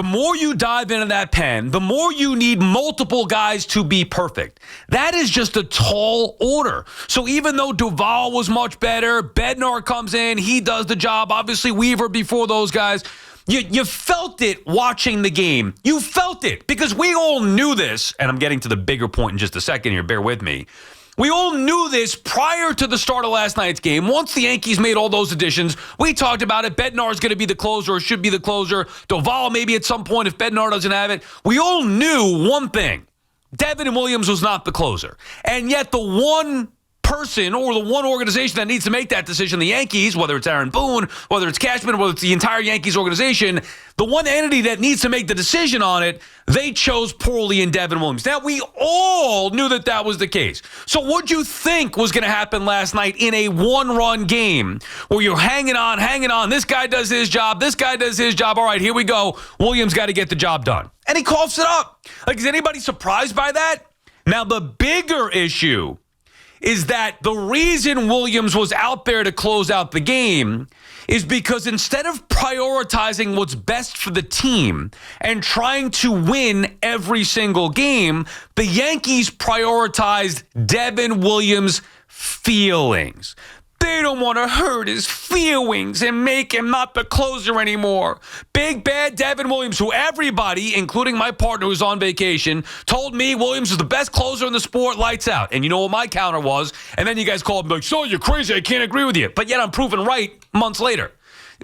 the more you dive into that pen, the more you need multiple guys to be perfect. That is just a tall order. So even though Duvall was much better, Bednar comes in, he does the job. Obviously, Weaver before those guys. You felt it watching the game. You felt it because we all knew this, and I'm getting to the bigger point in just a second here. Bear with me. We all knew this prior to the start of last night's game. Once the Yankees made all those additions, we talked about it. Bednar is going to be the closer or should be the closer. Duvall maybe at some point if Bednar doesn't have it. We all knew one thing. Devin Williams was not the closer. And yet the one person or the one organization that needs to make that decision, the Yankees, whether it's Aaron Boone, whether it's Cashman, whether it's the entire Yankees organization, the one entity that needs to make the decision on it, they chose poorly in Devin Williams. Now, we all knew that that was the case. So what'd you think was going to happen last night in a one-run game where you're hanging on, this guy does his job, this guy does his job, all right, here we go, Williams got to get the job done. And he coughs it up. Like, is anybody surprised by that? Now, the bigger issue is that the reason Williams was out there to close out the game is because instead of prioritizing what's best for the team and trying to win every single game, the Yankees prioritized Devin Williams' feelings. They don't want to hurt his feelings and make him not the closer anymore. Big bad Devin Williams, who everybody, including my partner who's on vacation, told me Williams is the best closer in the sport, lights out. And you know what my counter was? And then you guys called me like, so you're crazy, I can't agree with you. But yet I'm proven right months later.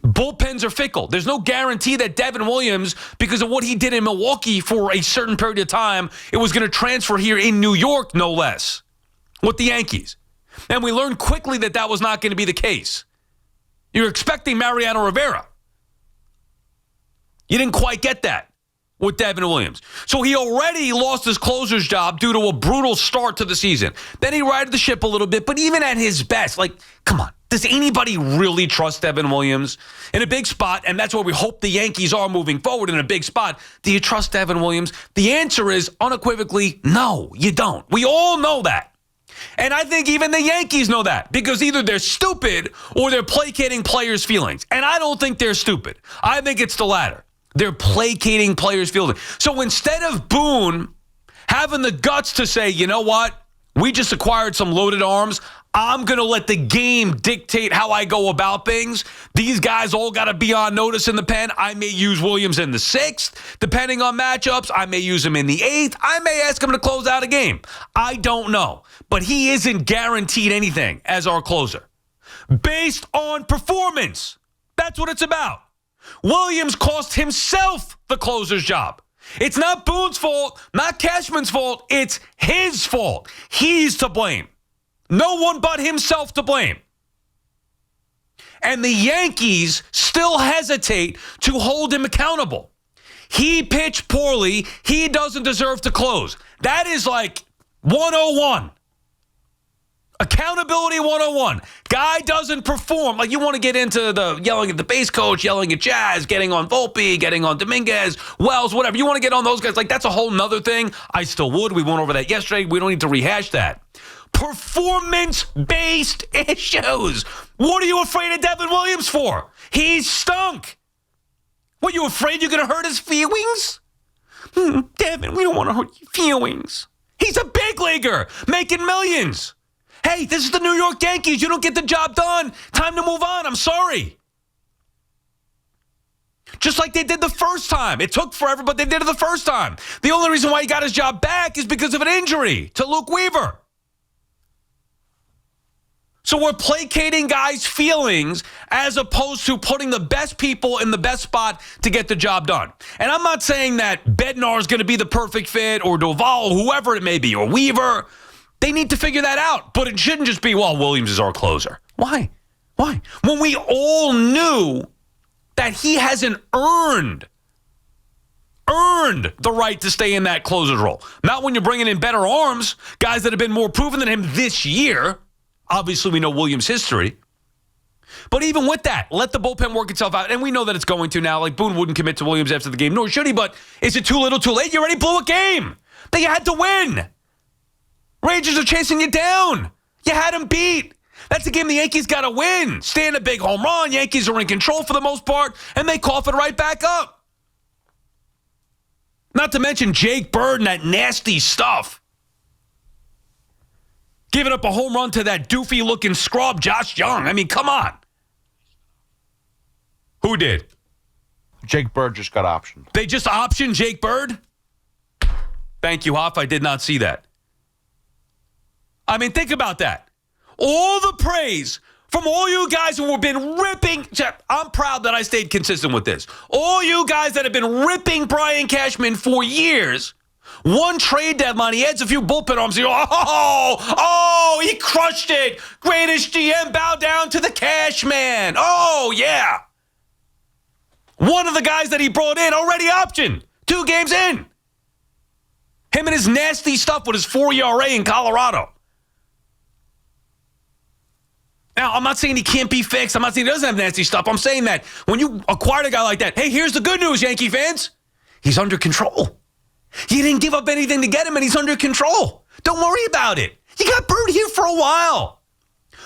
Bullpens are fickle. There's no guarantee that Devin Williams, because of what he did in Milwaukee for a certain period of time, it was going to transfer here in New York, no less, with the Yankees. And we learned quickly that that was not going to be the case. You're expecting Mariano Rivera. You didn't quite get that with Devin Williams. So he already lost his closer's job due to a brutal start to the season. Then he righted the ship a little bit, but even at his best, like, come on, does anybody really trust Devin Williams in a big spot? And that's where we hope the Yankees are moving forward in a big spot. Do you trust Devin Williams? The answer is unequivocally, no, you don't. We all know that. And I think even the Yankees know that because either they're stupid or they're placating players' feelings. And I don't think they're stupid. I think it's the latter. They're placating players' feelings. So instead of Boone having the guts to say, you know what, we just acquired some loaded arms, I'm going to let the game dictate how I go about things. These guys all got to be on notice in the pen. I may use Williams in the 6th. Depending on matchups, I may use him in the 8th. I may ask him to close out a game. I don't know. But he isn't guaranteed anything as our closer. Based on performance. That's what it's about. Williams cost himself the closer's job. It's not Boone's fault, not Cashman's fault. It's his fault. He's to blame. No one but himself to blame. And the Yankees still hesitate to hold him accountable. He pitched poorly. He doesn't deserve to close. That is like 101. Accountability 101. Guy doesn't perform. Like, you want to get into the yelling at the base coach, yelling at Jazz, getting on Volpe, getting on Dominguez, Wells, whatever. You want to get on those guys. Like, that's a whole nother thing. I still would. We went over that yesterday. We don't need to rehash that. Performance-based issues. What are you afraid of Devin Williams for? He stunk. What, you afraid you're going to hurt his feelings? Devin, we don't want to hurt your feelings. He's a big leaguer making millions. Hey, this is the New York Yankees. You don't get the job done. Time to move on. I'm sorry. Just like they did the first time. It took forever, but they did it the first time. The only reason why he got his job back is because of an injury to Luke Weaver. So we're placating guys' feelings as opposed to putting the best people in the best spot to get the job done. And I'm not saying that Bednar is going to be the perfect fit or Duvall, whoever it may be, or Weaver. They need to figure that out. But it shouldn't just be, well, Williams is our closer. Why? Why? When we all knew that he hasn't earned the right to stay in that closer's role. Not when you're bringing in better arms, guys that have been more proven than him this year. Obviously, we know Williams' history. But even with that, let the bullpen work itself out. And we know that it's going to now. Like, Boone wouldn't commit to Williams after the game, nor should he. But is it too little, too late? You already blew a game that you had to win. Rangers are chasing you down. You had them beat. That's a game the Yankees got to win. Stand a big home run. Yankees are in control for the most part, and they cough it right back up. Not to mention Jake Bird and that nasty stuff. Giving up a home run to that doofy-looking scrub, Josh Young. I mean, come on. Who did? Jake Bird just got optioned. They just optioned Jake Bird? Thank you, Hoff. I did not see that. I mean, think about that. All the praise from all you guys who have been ripping. I'm proud that I stayed consistent with this. All you guys that have been ripping Brian Cashman for years. One trade deadline, he adds a few bullpen arms. He crushed it. Greatest GM, bow down to the Cashman. Oh, yeah. One of the guys that he brought in already optioned 2 games in. Him and his nasty stuff with his 4 ERA in Colorado. Now, I'm not saying he can't be fixed. I'm not saying he doesn't have nasty stuff. I'm saying that when you acquired a guy like that, hey, here's the good news, Yankee fans. He's under control. You didn't give up anything to get him, and he's under control. Don't worry about it. You got Bird here for a while.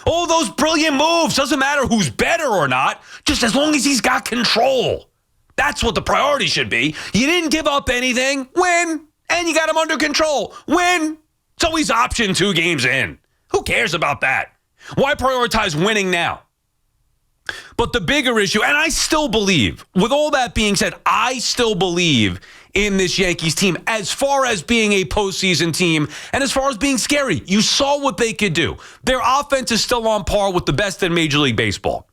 All those brilliant moves, doesn't matter who's better or not, just as long as he's got control. That's what the priority should be. You didn't give up anything, win, and you got him under control, win. So he's optioned 2 games in. Who cares about that? Why prioritize winning now? But the bigger issue, and I still believe, with all that being said, I still believe in this Yankees team as far as being a postseason team and as far as being scary. You saw what they could do. Their offense is still on par with the best in Major League Baseball.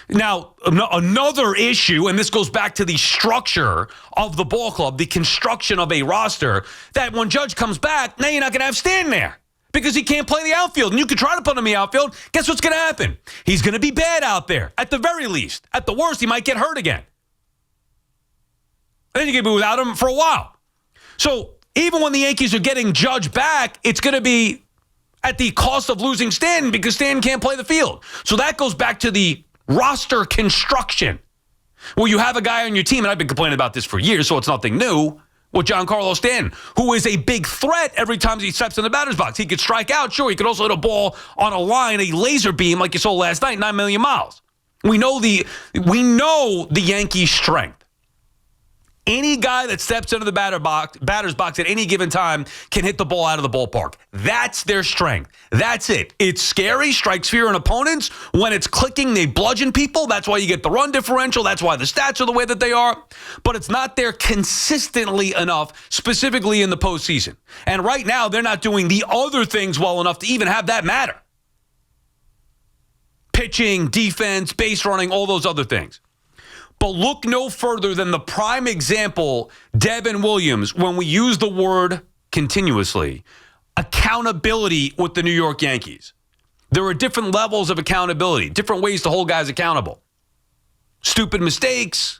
Now, another issue, and this goes back to the structure of the ball club, the construction of a roster, that when Judge comes back, now you're not going to have Stanton there because he can't play the outfield. And you could try to put him in the outfield. Guess what's going to happen? He's going to be bad out there, at the very least. At the worst, he might get hurt again. Then you're going to be without him for a while. So even when the Yankees are getting Judge back, it's going to be at the cost of losing Stanton because Stanton can't play the field. So that goes back to the roster construction, where you have a guy on your team, and I've been complaining about this for years, so it's nothing new, with Giancarlo Stanton, who is a big threat every time he steps in the batter's box. He could strike out, sure. He could also hit a ball on a line, a laser beam like you saw last night, 9 million miles. We know the Yankees' strength. Any guy that steps into the batter's box at any given time can hit the ball out of the ballpark. That's their strength. That's it. It's scary, strikes fear in opponents. When it's clicking, they bludgeon people. That's why you get the run differential. That's why the stats are the way that they are. But it's not there consistently enough, specifically in the postseason. And right now, they're not doing the other things well enough to even have that matter. Pitching, defense, base running, all those other things. But look no further than the prime example, Devin Williams, when we use the word continuously, accountability with the New York Yankees. There are different levels of accountability, different ways to hold guys accountable. Stupid mistakes,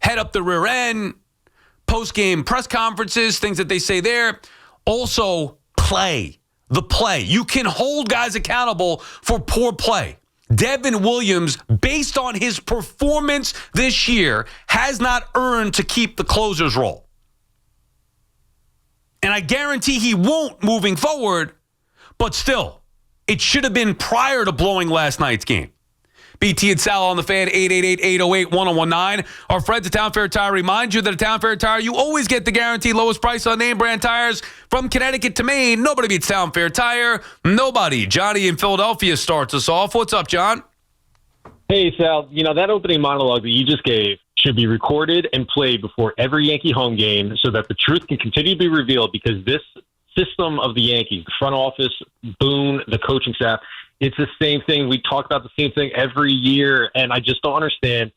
head up the rear end, post-game press conferences, things that they say there. Also, play, the play. You can hold guys accountable for poor play. Devin Williams, based on his performance this year, has not earned to keep the closer's role. And I guarantee he won't moving forward, but still, it should have been prior to blowing last night's game. BT and Sal on the Fan, 888-808-1019. Our friends at Town Fair Tire remind you that at Town Fair Tire, you always get the guaranteed lowest price on name brand tires from Connecticut to Maine. Nobody beats Town Fair Tire. Nobody. Johnny in Philadelphia starts us off. What's up, John? Hey, Sal. You know, that opening monologue that you just gave should be recorded and played before every Yankee home game so that the truth can continue to be revealed, because this system of the Yankees, the front office, Boone, the coaching staff, it's the same thing. We talk about the same thing every year, and I just don't understand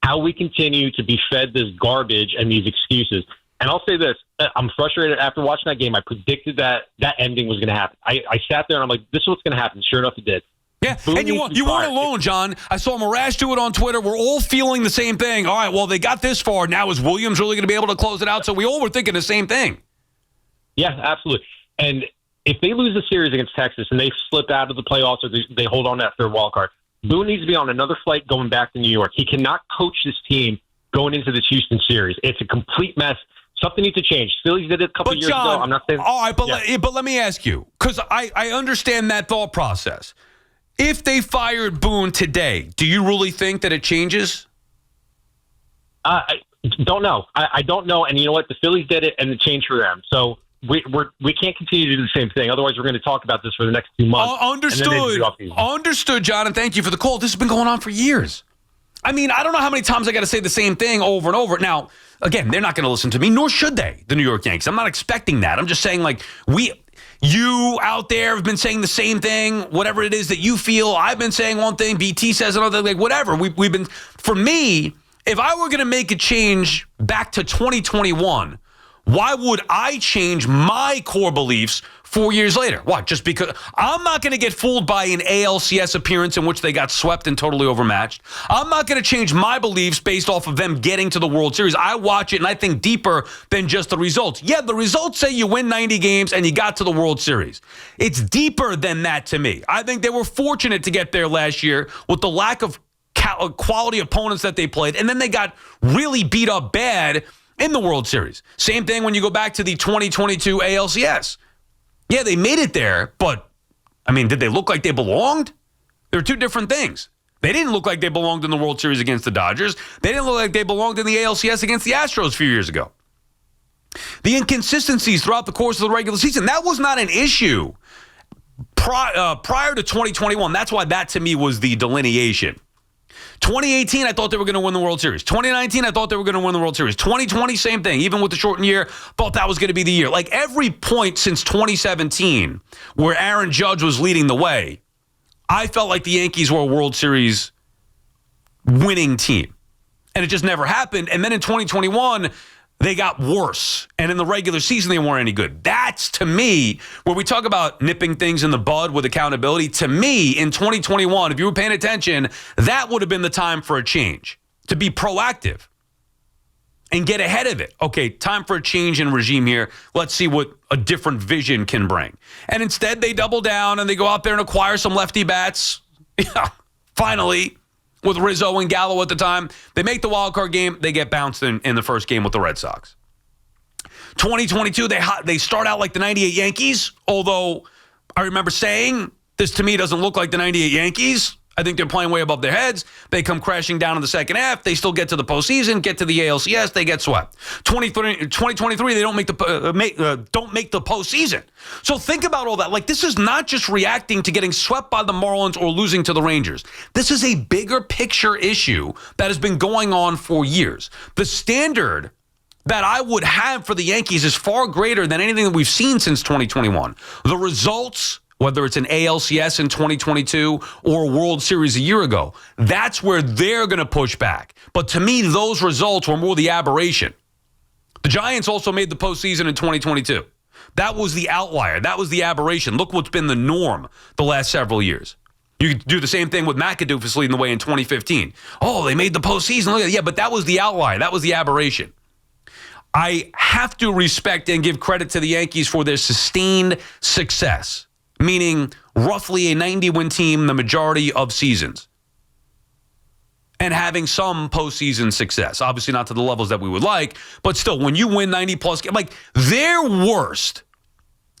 how we continue to be fed this garbage and these excuses. And I'll say this, I'm frustrated after watching that game. I predicted that ending was going to happen. I sat there and I'm like, this is what's going to happen. Sure enough, it did. Yeah, Boone, and you weren't alone, John. I saw Marash do it on Twitter. We're all feeling the same thing. All right, well, they got this far. Now is Williams really going to be able to close it out? So we all were thinking the same thing. Yeah, absolutely. And if they lose the series against Texas and they slip out of the playoffs or they hold on to that third wild card, Boone needs to be on another flight going back to New York. He cannot coach this team going into this Houston series. It's a complete mess. Something needs to change. Phillies did it a couple years ago. I'm not saying. All right, but let me ask you, because I understand that thought process. If they fired Boone today, do you really think that it changes? Don't know. I don't know. And you know what? The Phillies did it, and it changed for them. So we can't continue to do the same thing. Otherwise, we're going to talk about this for the next 2 months. Understood, John, and thank you for the call. This has been going on for years. I mean, I don't know how many times I got to say the same thing over and over. Now, again, they're not going to listen to me, nor should they, the New York Yankees. I'm not expecting that. I'm just saying, like, you out there have been saying the same thing, whatever it is that you feel. I've been saying one thing, BT says another, like, whatever. We've been, for me, if I were going to make a change back to 2021, why would I change my core beliefs 4 years later? What? Just because I'm not going to get fooled by an ALCS appearance in which they got swept and totally overmatched. I'm not going to change my beliefs based off of them getting to the World Series. I watch it and I think deeper than just the results. Yeah, the results say you win 90 games and you got to the World Series. It's deeper than that to me. I think they were fortunate to get there last year with the lack of quality opponents that they played, and then they got really beat up bad in the World Series. Same thing when you go back to the 2022 ALCS. Yeah, they made it there, but, I mean, did they look like they belonged? They're two different things. They didn't look like they belonged in the World Series against the Dodgers. They didn't look like they belonged in the ALCS against the Astros a few years ago. The inconsistencies throughout the course of the regular season, that was not an issue prior to 2021. That's why that, to me, was the delineation. 2018, I thought they were going to win the World Series. 2019, I thought they were going to win the World Series. 2020, same thing. Even with the shortened year, thought that was going to be the year. Like every point since 2017 where Aaron Judge was leading the way, I felt like the Yankees were a World Series winning team. And it just never happened. And then in 2021, they got worse. And in the regular season, they weren't any good. That's, to me, where we talk about nipping things in the bud with accountability. To me, in 2021, if you were paying attention, that would have been the time for a change, to be proactive and get ahead of it. Okay, time for a change in regime here. Let's see what a different vision can bring. And instead, they double down and they go out there and acquire some lefty bats. Yeah, finally. With Rizzo and Gallo at the time. They make the wild card game. They get bounced in the first game with the Red Sox. 2022, they start out like the 98 Yankees, although I remember saying, this to me doesn't look like the 98 Yankees. I think they're playing way above their heads. They come crashing down in the second half. They still get to the postseason, get to the ALCS. They get swept. 2023, they don't make the postseason. So think about all that. Like, this is not just reacting to getting swept by the Marlins or losing to the Rangers. This is a bigger picture issue that has been going on for years. The standard that I would have for the Yankees is far greater than anything that we've seen since 2021. The results, whether it's an ALCS in 2022 or a World Series a year ago, that's where they're going to push back. But to me, those results were more the aberration. The Giants also made the postseason in 2022. That was the outlier. That was the aberration. Look what's been the norm the last several years. You could do the same thing with McAdoofus leading the way in 2015. Oh, they made the postseason. Look at that. Yeah, but that was the outlier. That was the aberration. I have to respect and give credit to the Yankees for their sustained success, meaning roughly a 90-win team the majority of seasons, and having some postseason success. Obviously not to the levels that we would like, but still, when you win 90-plus games, like their worst,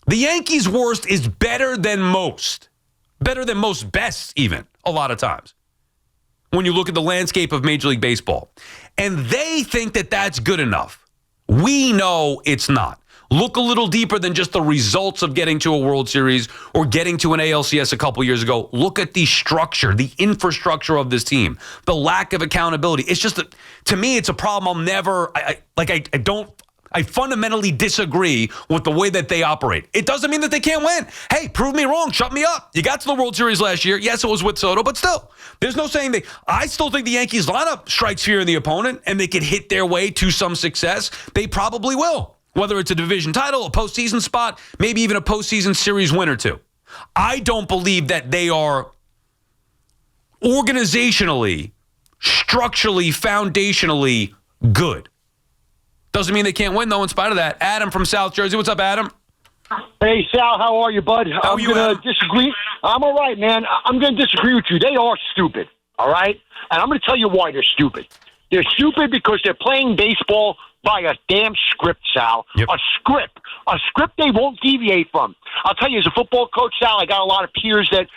the Yankees' worst is better than most bests even, a lot of times, when you look at the landscape of Major League Baseball. And they think that that's good enough. We know it's not. Look a little deeper than just the results of getting to a World Series or getting to an ALCS a couple years ago. Look at the structure, the infrastructure of this team, the lack of accountability. It's just, to me, it's a problem I fundamentally disagree with the way that they operate. It doesn't mean that they can't win. Hey, prove me wrong. Shut me up. You got to the World Series last year. Yes, it was with Soto, but still, there's no saying that. I still think the Yankees lineup strikes fear in the opponent and they can hit their way to some success. They probably will. Whether it's a division title, a postseason spot, maybe even a postseason series win or two. I don't believe that they are organizationally, structurally, foundationally good. Doesn't mean they can't win, though, in spite of that. Adam from South Jersey. What's up, Adam? Hey, Sal, how are you, bud? I'm going to disagree. I'm all right, man. I'm going to disagree with you. They are stupid, all right? And I'm going to tell you why they're stupid. They're stupid because they're playing baseball by a damn script, Sal. Yep. A script they won't deviate from. I'll tell you, as a football coach, Sal, I got a lot of peers that,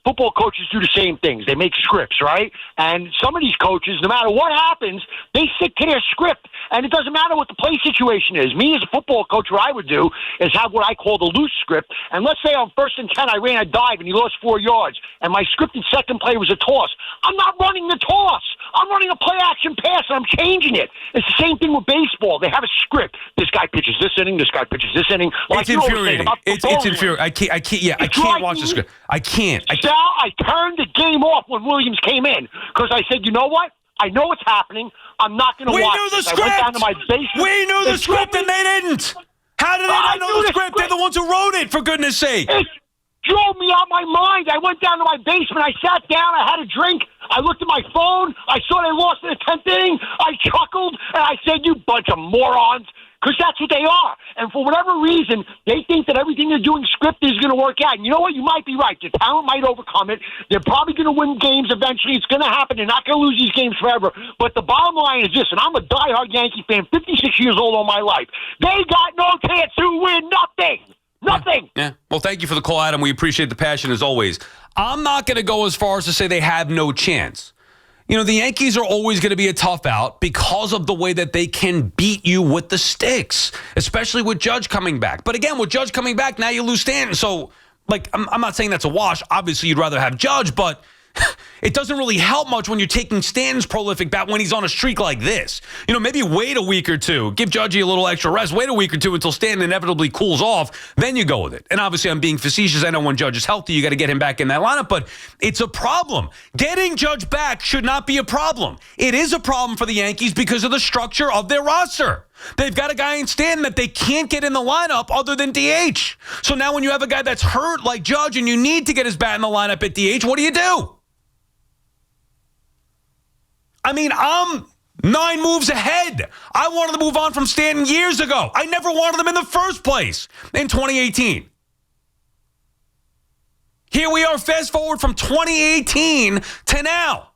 football coaches do the same things. They make scripts, right? And some of these coaches, no matter what happens, they stick to their script. And it doesn't matter what the play situation is. Me as a football coach, what I would do is have what I call the loose script. And let's say on 1st and 10, I ran a dive and he lost 4 yards. And my scripted second play was a toss. I'm not running the toss. I'm running a play action pass and I'm changing it. It's the same thing with baseball. They have a script. This guy pitches this inning. This guy pitches this inning. It's infuriating. It's infuriating. I can't watch the script. I can't. Sal, I turned the game off when Williams came in because I said, you know what? I know what's happening. I'm not going to watch this. We knew the script. I went down to my basement. We knew the script and they didn't. How did they not know the script? They're the ones who wrote it, for goodness sake. It drove me out my mind. I went down to my basement. I sat down. I had a drink. I looked at my phone. I saw they lost in the 10th inning. I chuckled, and I said, you bunch of morons, because that's what they are. And for whatever reason, they think that everything they're doing scripted is going to work out. And you know what? You might be right. The talent might overcome it. They're probably going to win games eventually. It's going to happen. They're not going to lose these games forever. But the bottom line is this, and I'm a diehard Yankee fan, 56 years old all my life. They got no chance to win nothing. Nothing. Yeah. Well, thank you for the call, Adam. We appreciate the passion as always. I'm not going to go as far as to say they have no chance. The Yankees are always going to be a tough out because of the way that they can beat you with the sticks, especially with Judge coming back. But again, with Judge coming back, now you lose Stanton. So, I'm not saying that's a wash. Obviously, you'd rather have Judge, but it doesn't really help much when you're taking Stanton's prolific bat when he's on a streak like this. Maybe wait a week or two. Give Judgy a little extra rest. Wait a week or two until Stanton inevitably cools off. Then you go with it. And obviously, I'm being facetious. I know when Judge is healthy, you got to get him back in that lineup. But it's a problem. Getting Judge back should not be a problem. It is a problem for the Yankees because of the structure of their roster. They've got a guy in Stanton that they can't get in the lineup other than DH. So now when you have a guy that's hurt like Judge and you need to get his bat in the lineup at DH, what do? I'm 9 moves ahead. I wanted to move on from Stanton years ago. I never wanted him in the first place in 2018. Here we are, fast forward from 2018 to now.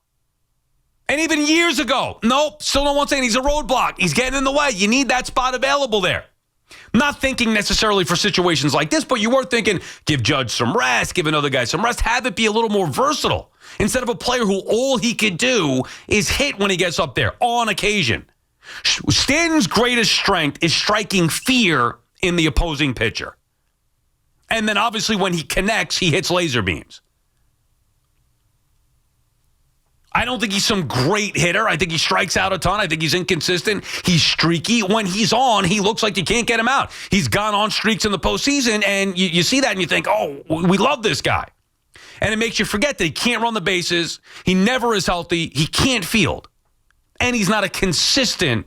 And even years ago, nope, still don't want Stanton. He's a roadblock. He's getting in the way. You need that spot available there. Not thinking necessarily for situations like this, but you were thinking, give Judge some rest, give another guy some rest, have it be a little more versatile. Instead of a player who all he could do is hit when he gets up there on occasion. Stanton's greatest strength is striking fear in the opposing pitcher. And then obviously when he connects, he hits laser beams. I don't think he's some great hitter. I think he strikes out a ton. I think he's inconsistent. He's streaky. When he's on, he looks like you can't get him out. He's gone on streaks in the postseason, and you see that and you think, oh, we love this guy. And it makes you forget that he can't run the bases. He never is healthy. He can't field. And he's not a consistent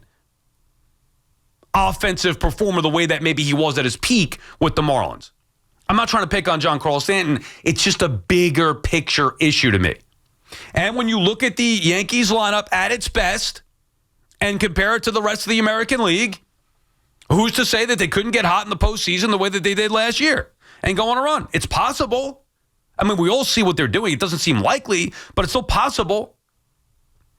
offensive performer the way that maybe he was at his peak with the Marlins. I'm not trying to pick on Giancarlo Stanton. It's just a bigger picture issue to me. And when you look at the Yankees lineup at its best and compare it to the rest of the American League, who's to say that they couldn't get hot in the postseason the way that they did last year and go on a run? It's possible. We all see what they're doing. It doesn't seem likely, but it's still possible.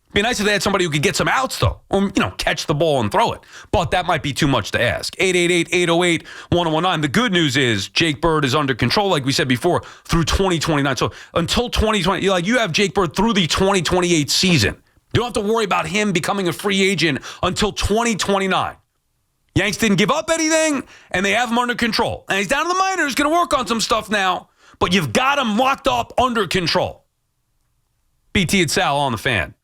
It'd be nice if they had somebody who could get some outs, though, or, catch the ball and throw it. But that might be too much to ask. 888-808-1019. The good news is Jake Bird is under control, like we said before, through 2029. So until 2020, you have Jake Bird through the 2028 season. You don't have to worry about him becoming a free agent until 2029. Yanks didn't give up anything, and they have him under control. And he's down in the minors, going to work on some stuff now, but you've got him locked up under control. BT and Sal on the Fan.